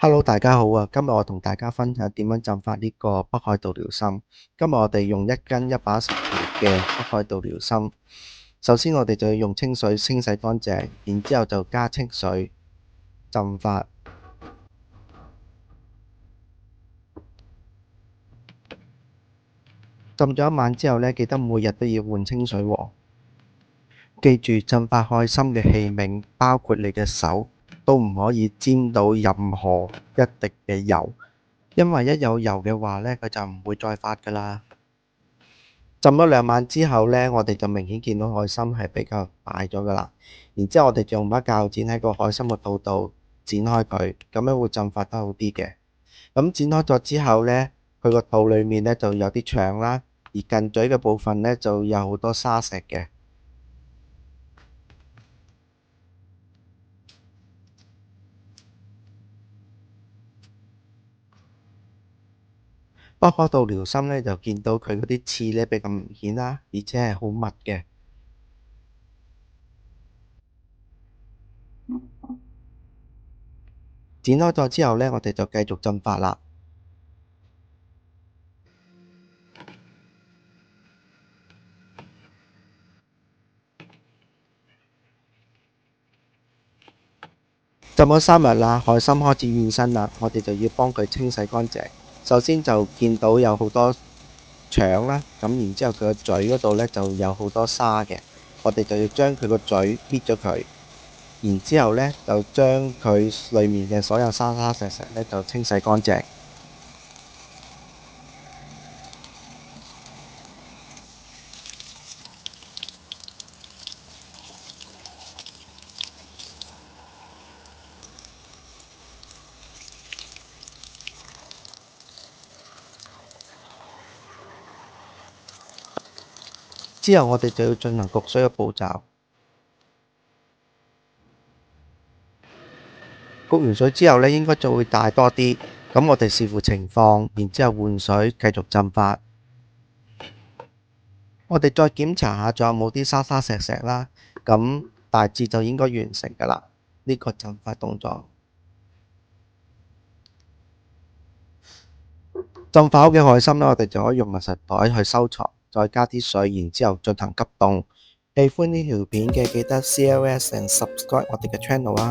Hello，大家好啊！今日我同大家分享點樣浸發呢個北海道遼參。今日我哋用1斤110條嘅北海道遼參。首先我哋就要用清水清洗乾淨，然之後就加清水浸發。浸咗一晚之後呢，記得每日都要換清水喎。記住浸發海參嘅器皿，包括你嘅手，都唔可以沾到任何一滴嘅油，因為一有油嘅話呢，佢就唔會再發㗎啦。浸咗2晚之後呢，我哋就明顯見到海參係比較大咗㗎啦。然之後我哋就用把鉸剪喺個海參個肚度剪開佢，咁樣會浸發得好啲嘅。咁剪開咗之後呢，佢個肚裡面呢就有啲腸啦，而近嘴嘅部分呢就有好多沙石嘅。北海道遼參呢就見到佢嗰啲刺呢比較明顯啦，而且係好密嘅。剪開咗之後呢，我哋就繼續浸發啦。浸咗3日啦，海參開始現身啦，我哋就要幫佢清洗乾淨。首先就見到有好多腸啦，咁然之後佢個嘴嗰度呢就有好多沙嘅，我哋就要將佢個嘴搣咗佢，然之後呢就將佢裡面嘅所有沙沙石石呢就清洗乾淨。之後我哋就要進行焗水嘅步驟。焗完水之後呢，應該就會大多啲，咁我哋視乎情況，然之後換水繼續浸發。我哋再檢查下仲有冇啲沙沙石石啦，咁大致就應該完成㗎啦，呢個浸發動作。浸發好嘅海參呢，我哋就可以用密實袋去收藏，再加啲水，然之後進行急凍。喜歡呢條片嘅記得 CLS and subscribe 我哋嘅 channel 啊！